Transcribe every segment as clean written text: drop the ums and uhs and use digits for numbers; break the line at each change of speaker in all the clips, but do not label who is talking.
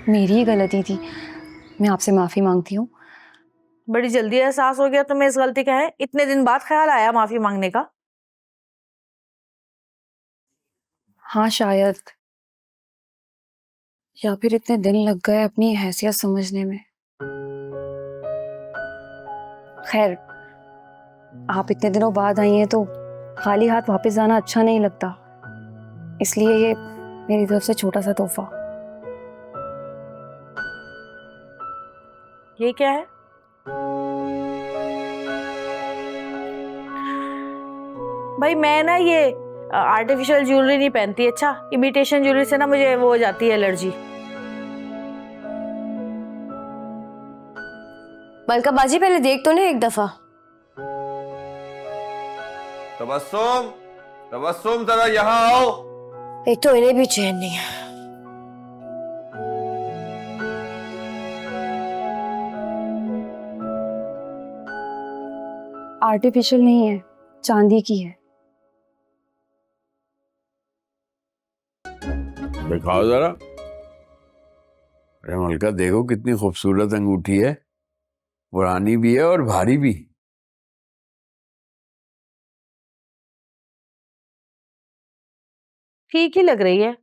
मेरी ही गलती थी, मैं आपसे माफी मांगती हूँ।
बड़ी जल्दी एहसास हो गया तुम्हें इस गलती का है? इतने दिन बाद ख्याल आया माफी मांगने का?
हाँ शायद, या फिर इतने दिन लग गए अपनी हैसियत समझने में। खैर, आप इतने दिनों बाद आई हैं तो खाली हाथ वापस जाना अच्छा नहीं लगता, इसलिए ये मेरी तरफ से छोटा सा तोहफा।
ये क्या है? भाई मैं ना ये आर्टिफिशियल ज्वेलरी नहीं पहनती। अच्छा, इमिटेशन ज्वेलरी से ना मुझे वो हो जाती है एलर्जी।
मलका बाजी पहले देख तो नहीं एक दफा।
तबस्सुम, तबस्सुम जरा यहाँ आओ।
एक तो इन्हें भी चैन नहीं है।
आर्टिफिशियल नहीं है, चांदी की है।
दिखाओ जरा। अरे मलका देखो कितनी खूबसूरत अंगूठी है, पुरानी भी है और भारी भी।
ठीक ही लग रही है।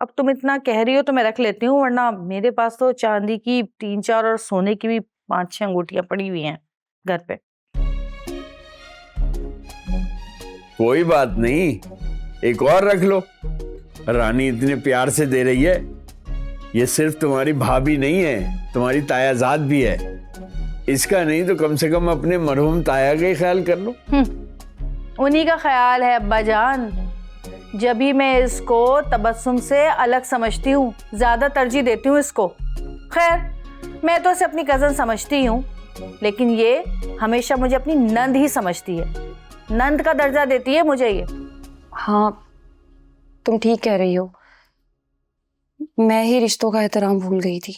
अब तुम इतना कह रही हो तो मैं रख लेती हूँ, वरना मेरे पास तो चांदी की 3-4 और सोने की भी 5-6 अंगूठियां पड़ी हुई हैं घर पे।
कोई बात नहीं, एक और रख लो। रानी इतने प्यार से दे रही है। ये सिर्फ तुम्हारी भाभी नहीं है, तुम्हारी तायाजाद भी है। इसका नहीं तो कम से कम अपने मरहूम ताया का ही ख्याल कर लो।
उन्हीं का ख्याल है अब्बा जान। जब भी मैं इसको तबस्सुम से अलग समझती हूँ, ज्यादा तरजीह देती हूँ इसको। खैर, मैं तो इसे अपनी कजन समझती हूँ, लेकिन ये हमेशा मुझे अपनी नंद ही समझती है। नंद का दर्जा देती है मुझे ये।
हाँ, तुम ठीक कह रही हो, मैं ही रिश्तों का एहतराम भूल गई थी।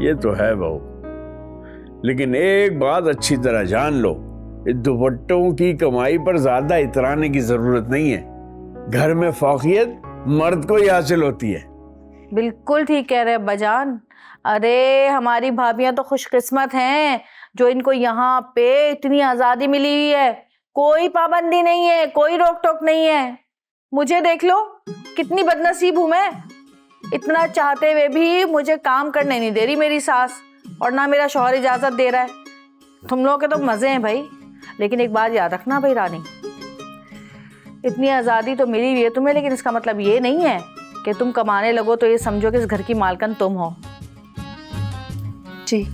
ये तो है बहू, लेकिन एक बात अच्छी तरह जान लो, इस दुपट्टों की कमाई पर ज्यादा इतराने की जरूरत नहीं है। घर में फौकियत मर्द को ही हासिल होती है।
बिल्कुल ठीक कह रहे हैं अब्बा जान। अरे हमारी भाभियां तो खुशकिस्मत हैं जो इनको यहाँ पे इतनी आजादी मिली हुई है। कोई पाबंदी नहीं है, कोई रोक टोक नहीं है। मुझे देख लो, कितनी बदनसीब हूं मैं। इतना चाहते हुए भी मुझे काम करने नहीं दे रही मेरी सास, और ना मेरा शौहर इजाजत दे रहा है। तुम लोगों के तो मजे हैं भाई, लेकिन एक बात याद रखना भाई रानी, इतनी आजादी तो मिली हुई है तुम्हें, लेकिन इसका मतलब ये नहीं है कि तुम कमाने लगो तो ये समझो कि इस घर की मालकन तुम हो।
जी।